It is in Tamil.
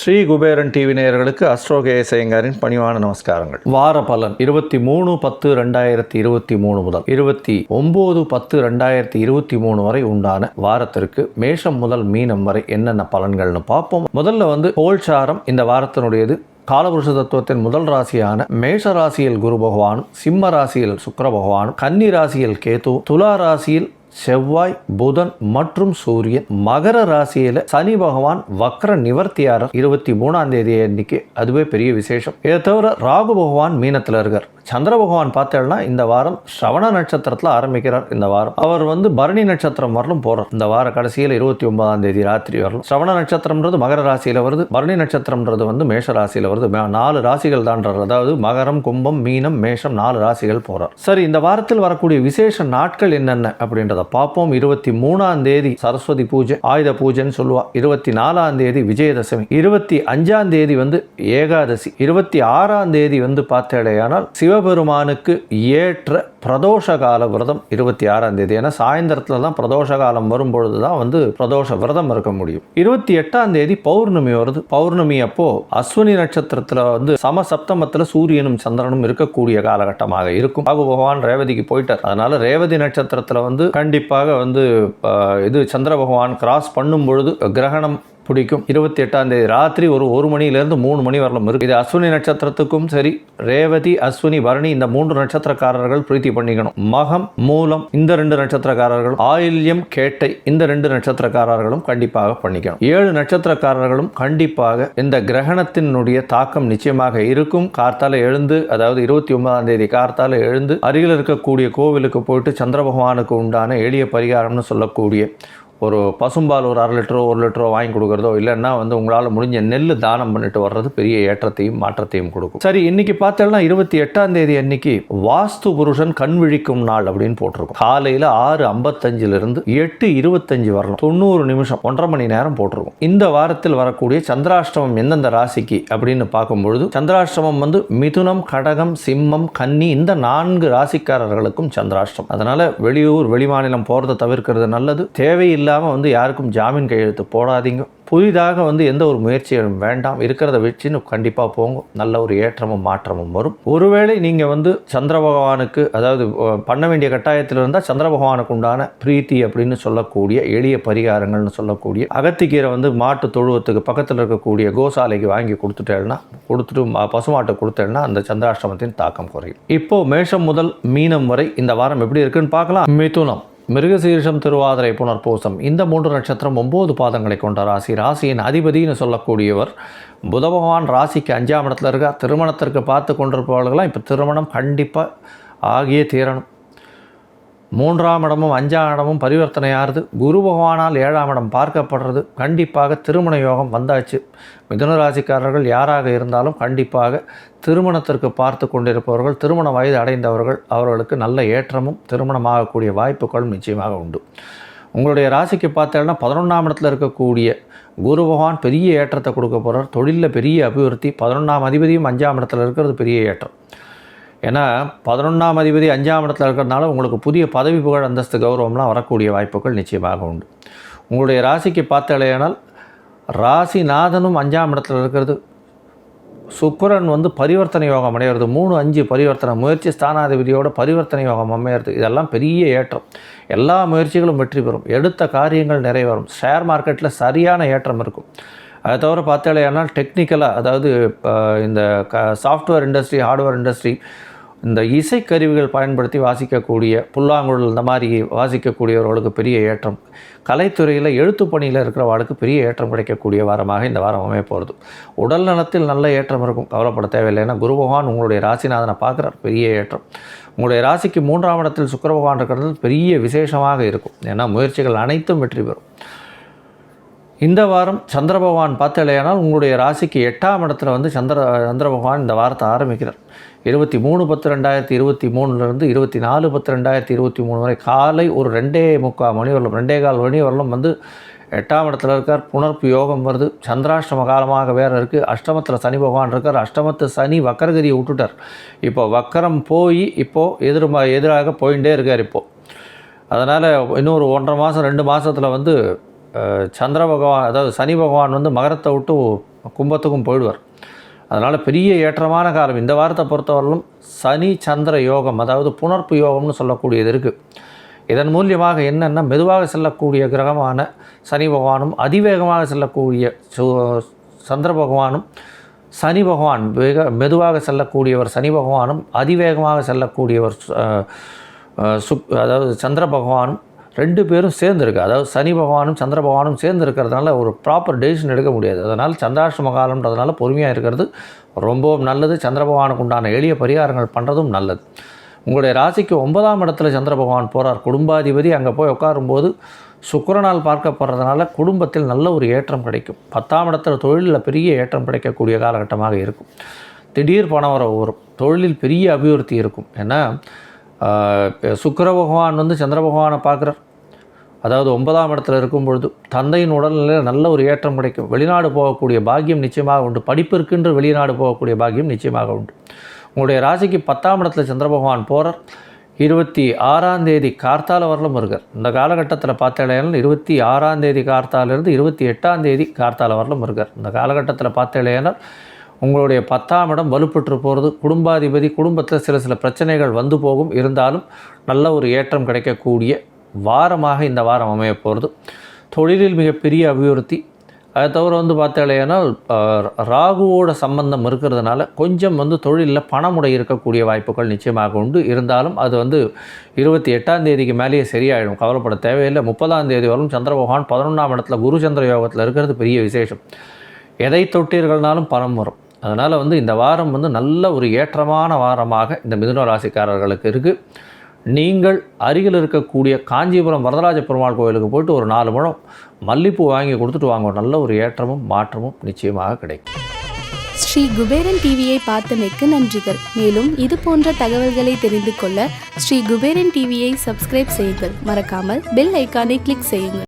ஸ்ரீ குபேரன் டிவி நேயர்களுக்கு அஸ்ட்ரோ கேஎஸ் ஐயங்காரின் பணிவான நமஸ்காரங்கள். வார பலன் 23/10/2023 முதல் 29/10/2023 வரை உண்டான வாரத்திற்கு மேஷம் முதல் மீனம் வரை என்னென்ன பலன்கள்னு பார்ப்போம். முதல்ல கோல்சாரம் இந்த வாரத்தினுடையது. காலபுருஷ தத்துவத்தின் முதல் ராசியான மேஷ ராசியில் குரு பகவானும், சிம்ம ராசியில் சுக்கிர பகவானும், கன்னி ராசியில் கேது, துலா ராசியில் செவ்வாய், புதன் மற்றும் சூரியன், மகர ராசியில சனி பகவான் வக்ர நிவர்த்தியாரர் 23ஆம் தேதி அன்னைக்கு. அதுவே பெரிய விசேஷம். இதை தவிர ராகு பகவான் மீனத்தில் இருக்கார். சந்திர பகவான் பார்த்தேன்னா இந்த வாரம் ஸ்ரவண நட்சத்திரத்தில் ஆரம்பிக்கிறார். இந்த வாரம் அவர் பரணி நட்சத்திரம் வரலும் போறார். இந்த வார கடைசியில் 29ஆம் தேதி ராத்திரி வரலும். ஸ்ரவண நட்சத்திரம்ன்றது மகர ராசியில வருது, பரணி நட்சத்திரம்ன்றது மேஷ ராசியில வருது. 4 ராசிகள் தான்றார். அதாவது மகரம், கும்பம், மீனம், மேஷம் 4 ராசிகள் போறார். சரி, இந்த வாரத்தில் வரக்கூடிய விசேஷ நாட்கள் என்னென்ன அப்படின்றத பார்ப்போம். 23ஆம் தேதி சரஸ்வதி பூஜை, ஆயுத பூஜைன்னு சொல்லுவா. 24ஆம் தேதி விஜயதசமி, 25ஆம் தேதி ஏகாதசி, 26ஆம் தேதி பார்த்தேடையானால் சிவபெருமானுக்கு ஏற்ற பிரதோஷ கால விரதம் 26ஆம் தேதி. ஏன்னா சாயந்தரத்தில் தான் பிரதோஷ காலம் வரும்பொழுது தான் பிரதோஷ விரதம் இருக்க முடியும். 28ஆம் தேதி பௌர்ணமி வருது. பௌர்ணமி அப்போ அஸ்வினி நட்சத்திரத்தில் சமசப்தமத்தில் சூரியனும் சந்திரனும் இருக்கக்கூடிய காலகட்டமாக இருக்கும். ராகு பகவான் ரேவதிக்கு போயிட்டார். அதனால ரேவதி நட்சத்திரத்தில் கண்டிப்பாக இது சந்திர பகவான் கிராஸ் பண்ணும் பொழுது கிரகணம் பிடிக்கும். 28ஆம் தேதி ராத்திரி ஒரு மணியிலிருந்து 3 மணி வரலும் இருக்கு. இது அஸ்வினி நட்சத்திரத்துக்கும் சரி, ரேவதி, அஸ்வினி, பரணி இந்த 3 நட்சத்திரக்காரர்கள் பிரீத்தி பண்ணிக்கணும். மகம், மூலம் இந்த 2 நட்சத்திரக்காரர்கள், ஆயில்யம், கேட்டை இந்த 2 நட்சத்திரக்காரர்களும் கண்டிப்பாக பண்ணிக்கணும். 7 நட்சத்திரக்காரர்களும் கண்டிப்பாக இந்த கிரகணத்தினுடைய தாக்கம் நிச்சயமாக இருக்கும். கார்த்தால எழுந்து, அதாவது 29ஆம் தேதி கார்த்தால எழுந்து அருகில் இருக்கக்கூடிய கோவிலுக்கு போயிட்டு சந்திர பகவானுக்கு உண்டான எளிய பரிகாரம்னு சொல்லக்கூடிய ஒரு பசும்பால் ஒரு 1/2 லிட்டரோ 1 லிட்டரோ வாங்கி கொடுக்குறதோ, இல்லைன்னா உங்களால் முடிஞ்ச நெல் தானம் பண்ணிட்டு வர்றது பெரிய ஏற்றத்தையும் மாற்றத்தையும் கொடுக்கும். சரி, இன்னைக்கு பார்த்தோம்னா 28ஆம் தேதி அன்னைக்கு வாஸ்து புருஷன் கண் விழிக்கும் நாள் அப்படின்னு போட்டிருக்கும். காலையில் 6:55 8:25 வரலாம், 90 நிமிஷம், 1.5 மணி நேரம் போட்டிருக்கும். இந்த வாரத்தில் வரக்கூடிய சந்திராஷ்டமம் எந்தெந்த ராசிக்கு அப்படின்னு பார்க்கும்பொழுது, சந்திராஷ்டமம் மிதுனம், கடகம், சிம்மம், கன்னி இந்த 4 ராசிக்காரர்களுக்கும் சந்திராஷ்டமம். அதனால வெளியூர் வெளிமாநிலம் போறதை தவிர்க்கிறது நல்லது. தேவையில்லை யாருக்கும் ஜாமீன் கையெழுத்து போடாதீங்க. புதிதாக எந்த ஒரு முயற்சியும் வேண்டாம். இருக்கிறத வச்சுன்னு கண்டிப்பாக போங்க. நல்ல ஒரு ஏற்றமும் மாற்றமும் வரும். ஒருவேளை நீங்கள் சந்திர பகவானுக்கு, அதாவது பண்ண வேண்டிய கட்டாயத்தில் இருந்தால் சந்திர பகவானுக்கு உண்டான பிரீத்தி அப்படின்னு சொல்லக்கூடிய எளிய பரிகாரங்கள்னு சொல்லக்கூடிய அகத்திக்கீரை மாட்டு தொழுவத்துக்கு பக்கத்தில் இருக்கக்கூடிய கோசாலைக்கு வாங்கி கொடுத்துட்டு பசுமாட்டை கொடுத்தேன்னா அந்த சந்திராஷ்டமத்தின் தாக்கம் குறையும். இப்போ மேஷம் முதல் மீனம் வரை இந்த வாரம் எப்படி இருக்குன்னு பார்க்கலாம். மிதுனம், மிருகசீரிஷம், திருவாதிரை, புனர்பூசம் இந்த 3 நட்சத்திரம் 9 பாதங்களை கொண்ட ராசி. ராசியின் அதிபதினு சொல்லக்கூடியவர் புத பகவான் ராசிக்கு 5ஆம் இடத்துல இருக்கார். திருமணத்திற்கு பார்த்து கொண்டிருப்பவர்களாம் இப்போ திருமணம் கண்டிப்பாக ஆகியே தீரணும். 3ஆம் இடமும் 5ஆம் இடமும் பரிவர்த்தனையாகிறது. குரு பகவானால் 7ஆம் இடம் பார்க்கப்படுறது. கண்டிப்பாக திருமண யோகம் வந்தாச்சு. மிதுன ராசிக்காரர்கள் யாராக இருந்தாலும் கண்டிப்பாக திருமணத்திற்கு பார்த்து கொண்டிருப்பவர்கள், திருமண வயது அடைந்தவர்கள், அவர்களுக்கு நல்ல ஏற்றமும் திருமணமாகக்கூடிய வாய்ப்புகளும் நிச்சயமாக உண்டு. உங்களுடைய ராசிக்கு பார்த்தேன்னா 11ஆம் இடத்துல இருக்கக்கூடிய குரு பகவான் பெரிய ஏற்றத்தை கொடுக்க போகிறார். தொழிலில் பெரிய அபிவிருத்தி. 11ஆம் அதிபதியும் 5ஆம் இடத்துல இருக்கிறது பெரிய ஏற்றம். ஏன்னா 11ஆம் அதிபதி 5ஆம் இடத்துல இருக்கிறதுனால உங்களுக்கு புதிய பதவி, புகழ், அந்தஸ்து, கௌரவம்லாம் வரக்கூடிய வாய்ப்புகள் நிச்சயமாக உண்டு. உங்களுடைய ராசிக்கு பார்த்தாலேயானால் ராசிநாதனும் 5ஆம் இடத்துல இருக்கிறது. சுக்கிரன் பரிவர்த்தனை யோகம் அடையிறது. 3-5 பரிவர்த்தனை முயற்சி ஸ்தானாதிபதியோட பரிவர்த்தனை யோகம் அமையிறது. இதெல்லாம் பெரிய ஏற்றம். எல்லா முயற்சிகளும் வெற்றி பெறும். எடுத்த காரியங்கள் நிறைவேறும். ஷேர் மார்க்கெட்டில் சரியான ஏற்றம் இருக்கும். அதை தவிர பார்த்தாலேயானால் டெக்னிக்கலாக, அதாவது இந்த சாஃப்ட்வேர் இண்டஸ்ட்ரி, ஹார்ட்வேர் இண்டஸ்ட்ரி, இந்த இசைக்கருவிகள் பயன்படுத்தி வாசிக்கக்கூடிய புல்லாங்குழல் இந்த மாதிரி வாசிக்கக்கூடியவர்களுக்கு பெரிய ஏற்றம். கலைத்துறையில் எழுத்து பணியில் இருக்கிறவர்களுக்கு பெரிய ஏற்றம் கிடைக்கக்கூடிய வாரமாக இந்த வாரம் அமைய போகிறது. உடல் நலத்தில் நல்ல ஏற்றம் இருக்கும், கவலைப்பட தேவையில்லை. ஏன்னா குரு பகவான் உங்களுடைய ராசிநாதனை பார்க்குறார், பெரிய ஏற்றம். உங்களுடைய ராசிக்கு 3ஆம் இடத்தில் சுக்கிர பகவான் இருக்கிறது பெரிய விசேஷமாக இருக்கும். ஏன்னா முயற்சிகள் அனைத்தும் வெற்றி பெறும். இந்த வாரம் சந்திர பகவான் பார்த்தாலேயானால் உங்களுடைய ராசிக்கு 8ஆம் இடத்துல சந்திர பகவான் இந்த வாரத்தை ஆரம்பிக்கிறார். 23/10/2023 24/10/2023 வரை காலை ஒரு 2:45 மணி வரலும், 2:15 மணி வரலும் 8ஆம் இடத்துல இருக்கார். புனர்ப்பு யோகம் வருது. சந்திராஷ்டம காலமாக வேறு இருக்குது. அஷ்டமத்தில் சனி பகவான் இருக்கார். அஷ்டமத்து சனி வக்கரகதியை விட்டுட்டார். இப்போ வக்கரம் போய் இப்போது எதிராக போயிட்டே இருக்கார். இப்போது அதனால் இன்னொரு 1.5 மாதம் 2 மாதத்தில் வந்து சந்திர பகவான், அதாவது சனி பகவான் வந்து மகரத்தை விட்டு கும்பத்துக்கும் போயிடுவார். அதனால் பெரிய ஏற்றமான காலம். இந்த வாரத்தை பொறுத்தவரையிலும் சனி சந்திர யோகம், அதாவது புணர்ப்பு யோகம்னு சொல்லக்கூடியது இருக்குது. இதன் மூலியமாக என்னென்னா, மெதுவாக செல்லக்கூடிய கிரகமான சனி பகவானும், அதிவேகமாக செல்லக்கூடிய சந்திர பகவானும், சனி பகவான் மெதுவாக செல்லக்கூடியவர் சனி பகவானும், அதிவேகமாக செல்லக்கூடியவர் அதாவது சந்திர பகவானும் 2 பேரும் சேர்ந்துருக்கு. அதாவது சனி பகவானும் சந்திர பகவானும் சேர்ந்து இருக்கிறதுனால ஒரு ப்ராப்பர் டெசிஷன் எடுக்க முடியாது. அதனால் சந்திராஷ்டம காலம்ன்றதுனால பொறுமையாக இருக்கிறது ரொம்பவும் நல்லது. சந்திர பகவானுக்கு உண்டான எளிய பரிகாரங்கள் பண்ணுறதும் நல்லது. உங்களுடைய ராசிக்கு 9ஆம் இடத்துல சந்திர பகவான் போகிறார். குடும்பாதிபதி அங்கே போய் உட்காரும்போது சுக்கிரனால் பார்க்கப்படுறதுனால குடும்பத்தில் நல்ல ஒரு ஏற்றம் கிடைக்கும். 10ஆம் இடத்துல தொழிலில் பெரிய ஏற்றம் கிடைக்கக்கூடிய காலகட்டமாக இருக்கும். திடீர் பணவரவு வரும். தொழிலில் பெரிய அபிவிருத்தி இருக்கும். ஏன்னா சுக்கிர பகவான் வந்து சந்திர பகவானை பார்க்குறார். அதாவது 9ஆம் இடத்துல இருக்கும் பொழுது தந்தையின் உடல்நிலையில் நல்ல ஒரு ஏற்றம் கிடைக்கும். வெளிநாடு போகக்கூடிய பாக்கியம் நிச்சயமாக உண்டு. படிப்பிற்கென்று வெளிநாடு போகக்கூடிய பாக்கியம் நிச்சயமாக உண்டு. உங்களுடைய ராசிக்கு 10ஆம் இடத்துல சந்திர பகவான் போகிறார். 26ஆம் தேதி கார்த்தால வரலும் இருக்கார். இந்த காலகட்டத்தில் பார்த்தேலையானால் 26ஆம் தேதி கார்த்தாலிருந்து 28ஆம் தேதி கார்த்தால வரலும் இருக்கார். இந்த காலகட்டத்தில் பார்த்தேலையானால் உங்களுடைய 10ஆம் இடம் வலுப்பெற்று போகிறது. குடும்பாதிபதி, குடும்பத்தில் சில பிரச்சனைகள் வந்து போகும். இருந்தாலும் நல்ல ஒரு ஏற்றம் கிடைக்கக்கூடிய வாரமாக இந்த வாரம் அமைய போகிறது. தொழிலில் மிகப்பெரிய அபிவிருத்தி. அதை தவிர வந்து பார்த்தாலேனால் ராகுவோட சம்பந்தம் இருக்கிறதுனால கொஞ்சம் வந்து தொழிலில் பணமுடை இருக்கக்கூடிய வாய்ப்புகள் நிச்சயமாக உண்டு. இருந்தாலும் அது வந்து 28ஆம் தேதிக்கு மேலேயே சரியாயிடும். கவலைப்பட தேவையில்லை. 30ஆம் தேதி வரும் சந்திர பகவான் 11ஆம் இடத்துல குரு சந்திர யோகத்தில் இருக்கிறது பெரிய விசேஷம். எதை தொட்டீர்கள்னாலும் பணம் வரும். அதனால் வந்து இந்த வாரம் வந்து நல்ல ஒரு ஏற்றமான வாரமாக இந்த மிதுன ராசிக்காரர்களுக்கு இருக்குது. நீங்கள் அருகில் இருக்கக்கூடிய காஞ்சிபுரம் வரதராஜ பெருமாள் கோயிலுக்கு போய்ட்டு ஒரு 4 முழம் மல்லிப்பூ வாங்கி கொடுத்துட்டு வாங்க. நல்ல ஒரு ஏற்றமும் மாற்றமும் நிச்சயமாக கிடைக்கும். ஸ்ரீ குபேரன் டிவியை பார்த்தமைக்கு நன்றிகள். மேலும் இது போன்ற தகவல்களை தெரிந்து கொள்ள ஸ்ரீ குபேரன் டிவியை சப்ஸ்கிரைப் செய்யுங்கள். மறக்காமல் பெல் ஐக்கானை கிளிக் செய்யுங்கள்.